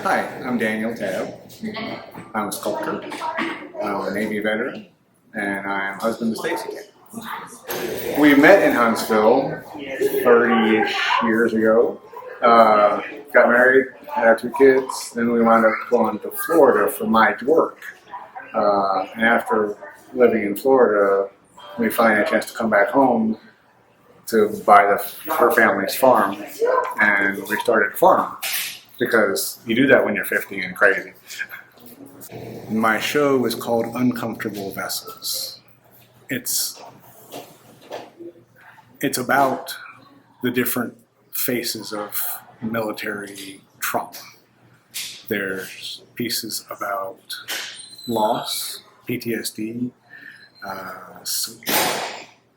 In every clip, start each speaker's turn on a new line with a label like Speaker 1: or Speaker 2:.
Speaker 1: Hi, I'm Daniel Tabb. I'm a sculptor. I'm a Navy veteran, and I'm husband to Stacy Tabb. We met in Huntsville 30-ish years ago. Got married, had 2 kids. Then we wound up going to Florida for my work. And after living in Florida, we finally had a chance to come back home to buy her family's farm, and we started a farm because you do that when you're 50 and crazy. My show is called Uncomfortable Vessels. It's about the different faces of military trauma. There's pieces about loss, PTSD.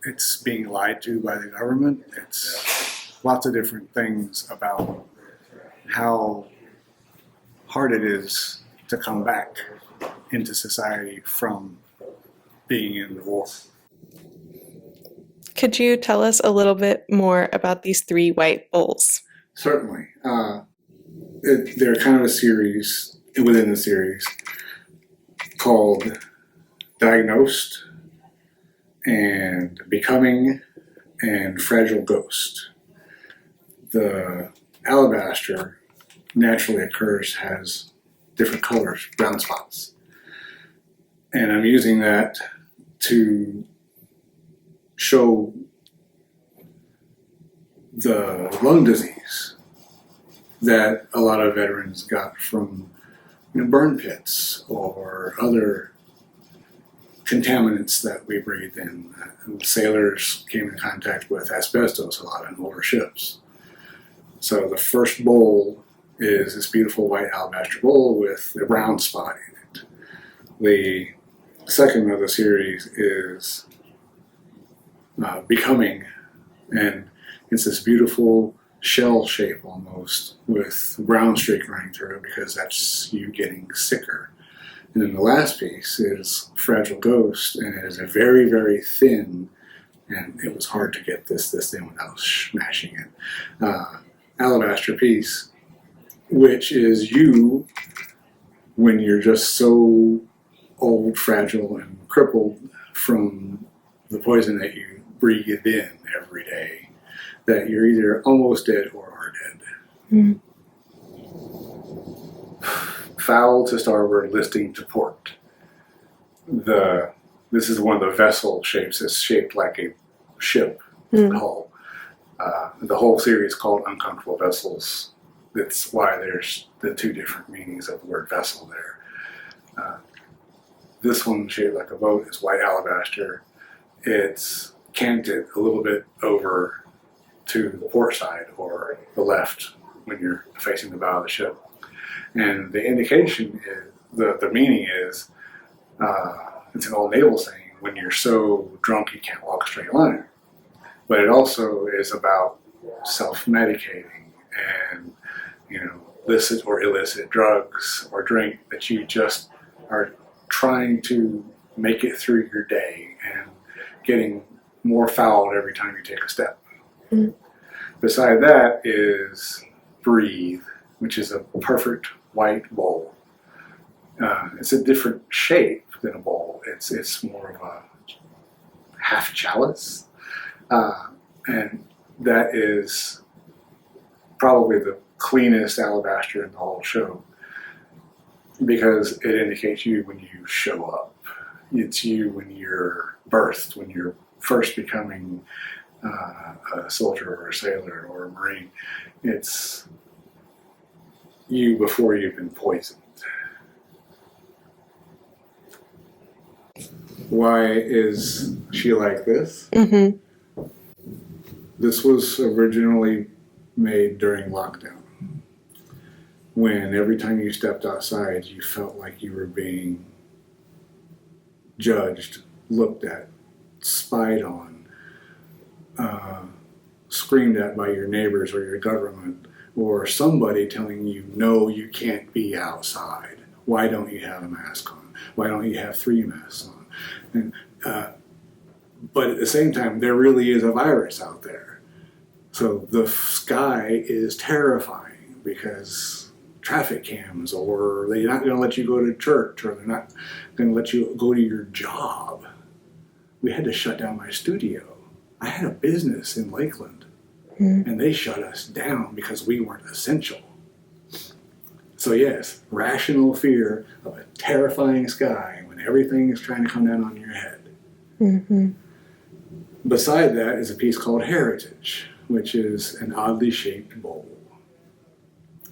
Speaker 1: It's being lied to by the government. It's lots of different things about how hard it is to come back into society from being in the war.
Speaker 2: Could you tell us a little bit more about these 3 white bowls?
Speaker 1: Certainly. They're kind of a series within the series called Diagnosed and Becoming and Fragile Ghost. The alabaster naturally occurs, has different colors, brown spots. And I'm using that to show the lung disease that a lot of veterans got from burn pits or other contaminants that we breathe in. Sailors came in contact with asbestos a lot on older ships. So the first bowl is this beautiful white alabaster bowl with a brown spot in it. The second of the series is Becoming, and it's this beautiful shell shape almost with brown streak running through it because that's you getting sicker. And then the last piece is Fragile Ghost, and it is a very, very thin, and it was hard to get this in without smashing it, alabaster piece, which is you when you're just so old, fragile, and crippled from the poison that you breathe in every day that you're either almost dead or are dead.
Speaker 2: Mm.
Speaker 1: Foul to starboard, listing to port. This is one of the vessel shapes. It's shaped like a ship hull. The whole series is called Uncomfortable Vessels. That's why there's the 2 different meanings of the word vessel there. This one, shaped like a boat, is white alabaster. It's canted a little bit over to the port side or the left when you're facing the bow of the ship. And the indication is, the meaning is, it's an old naval saying, when you're so drunk you can't walk a straight line. But it also is about self-medicating and, illicit or illicit drugs or drink that you just are trying to make it through your day and getting more fouled every time you take a step.
Speaker 2: Mm.
Speaker 1: Beside that is Breathe, which is a perfect white bowl. It's a different shape than a bowl. It's more of a half chalice. And that is probably the cleanest alabaster in the whole show because it indicates you when you show up. It's you when you're birthed, when you're first becoming a soldier or a sailor or a Marine. It's you before you've been poisoned. Why is she like this?
Speaker 2: Mm-hmm.
Speaker 1: This was originally made during lockdown, when every time you stepped outside you felt like you were being judged, looked at, spied on, screamed at by your neighbors or your government or somebody telling you, no, you can't be outside. Why don't you have a mask on? Why don't you have 3 masks on? And, but at the same time, there really is a virus out there. So the sky is terrifying because traffic cams, or they're not going to let you go to church, or they're not going to let you go to your job. We had to shut down my studio. I had a business in Lakeland, and they shut us down because we weren't essential. So yes, rational fear of a terrifying sky when everything is trying to come down on your head.
Speaker 2: Mm-hmm.
Speaker 1: Beside that is a piece called Heritage, which is an oddly shaped bowl.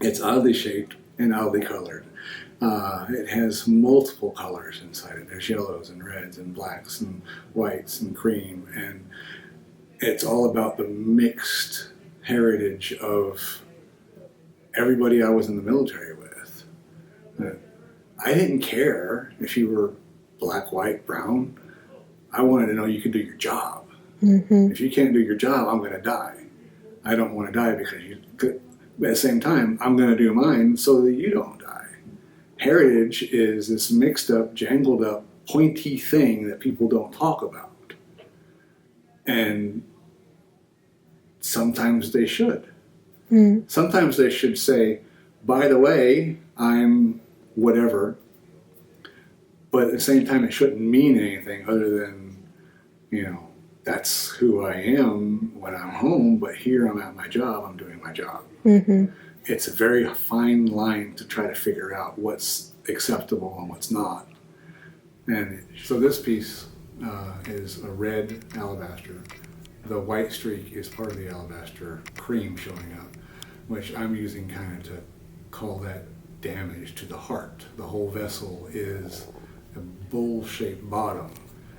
Speaker 1: It's oddly shaped and oddly colored. It has multiple colors inside it. There's yellows and reds and blacks and whites and cream, and it's all about the mixed heritage of everybody I was in the military with. I didn't care if you were black, white, brown. I wanted to know you could do your job.
Speaker 2: Mm-hmm.
Speaker 1: If you can't do your job, I'm going to die. I don't want to die because you could. But at the same time, I'm going to do mine so that you don't die. Heritage is this mixed up, jangled up, pointy thing that people don't talk about. And sometimes they should.
Speaker 2: Mm.
Speaker 1: Sometimes they should say, by the way, I'm whatever. But at the same time, it shouldn't mean anything other than, that's who I am when I'm home, but here I'm at my job, I'm doing my job.
Speaker 2: Mm-hmm.
Speaker 1: It's a very fine line to try to figure out what's acceptable and what's not. And so this piece is a red alabaster. The white streak is part of the alabaster cream showing up, which I'm using kind of to call that damage to the heart. The whole vessel is a bowl-shaped bottom.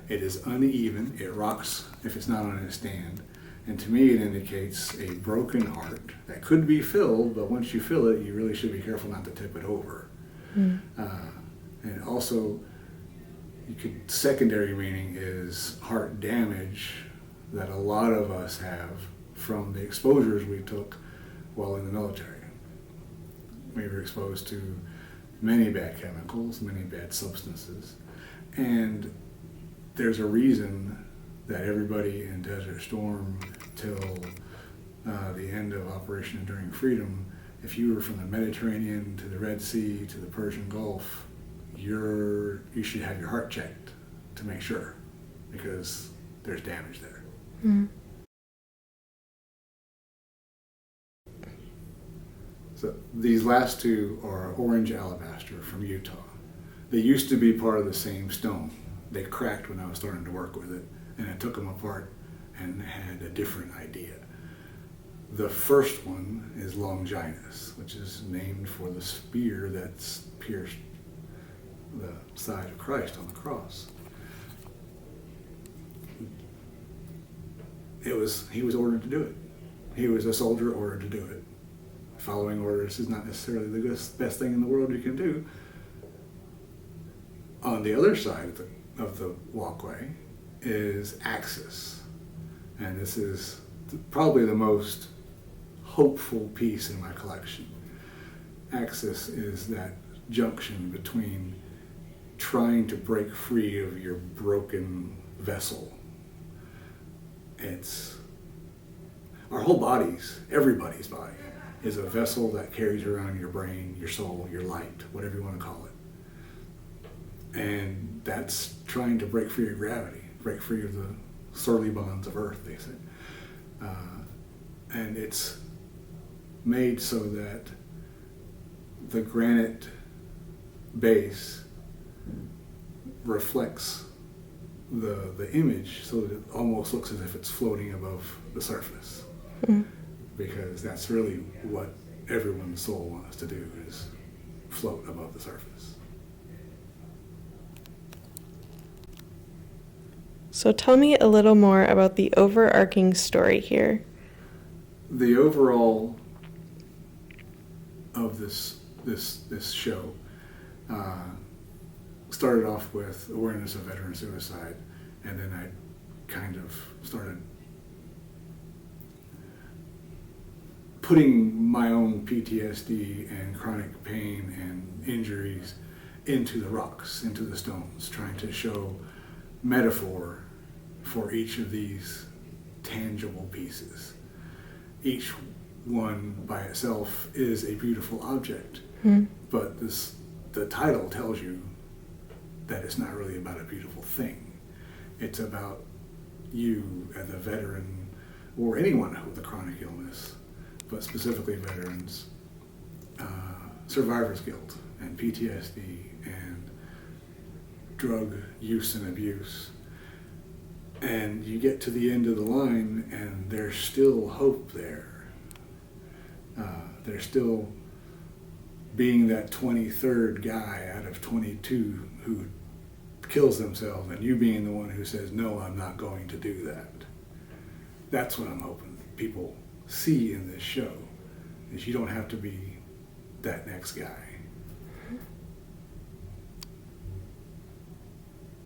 Speaker 1: It is uneven. It rocks if it's not on a stand. And to me, it indicates a broken heart that could be filled, but once you fill it, you really should be careful not to tip it over.
Speaker 2: Mm.
Speaker 1: And also, secondary meaning is heart damage that a lot of us have from the exposures we took while in the military. We were exposed to many bad chemicals, many bad substances, and there's a reason that everybody in Desert Storm till the end of Operation Enduring Freedom, if you were from the Mediterranean to the Red Sea to the Persian Gulf, you should have your heart checked to make sure, because there's damage there.
Speaker 2: Mm.
Speaker 1: So these last two are orange alabaster from Utah. They used to be part of the same stone. They cracked when I was starting to work with it, and I took them apart and had a different idea. The first one is Longinus, which is named for the spear that's pierced the side of Christ on the cross. He was ordered to do it. He was a soldier ordered to do it. Following orders is not necessarily the best thing in the world you can do. On the other side of the walkway is Axis. And this is probably the most hopeful piece in my collection. Axis is that junction between trying to break free of your broken vessel. It's our whole bodies, everybody's body, is a vessel that carries around your brain, your soul, your light, whatever you want to call it. And that's trying to break free of gravity, break free of the surly bonds of earth, they said. And it's made so that the granite base reflects the image so that it almost looks as if it's floating above the surface. Mm. Because that's really what everyone's soul wants to do, is float above the surface.
Speaker 2: So tell me a little more about the overarching story here.
Speaker 1: The overall of this show started off with awareness of veteran suicide, and then I kind of started putting my own PTSD and chronic pain and injuries into the rocks, into the stones, trying to show metaphor for each of these tangible pieces. Each one by itself is a beautiful object,
Speaker 3: But the title tells you that it's not really about a beautiful thing. It's about you as a veteran, or anyone with a chronic illness, but specifically veterans, survivor's guilt and PTSD and drug use and abuse. And you get to the end of the line and there's still hope there. There's still being that 23rd guy out of 22 who kills themselves, and you being the one who says, no, I'm not going to do that. That's what I'm hoping people see in this show, is you don't have to be that next guy.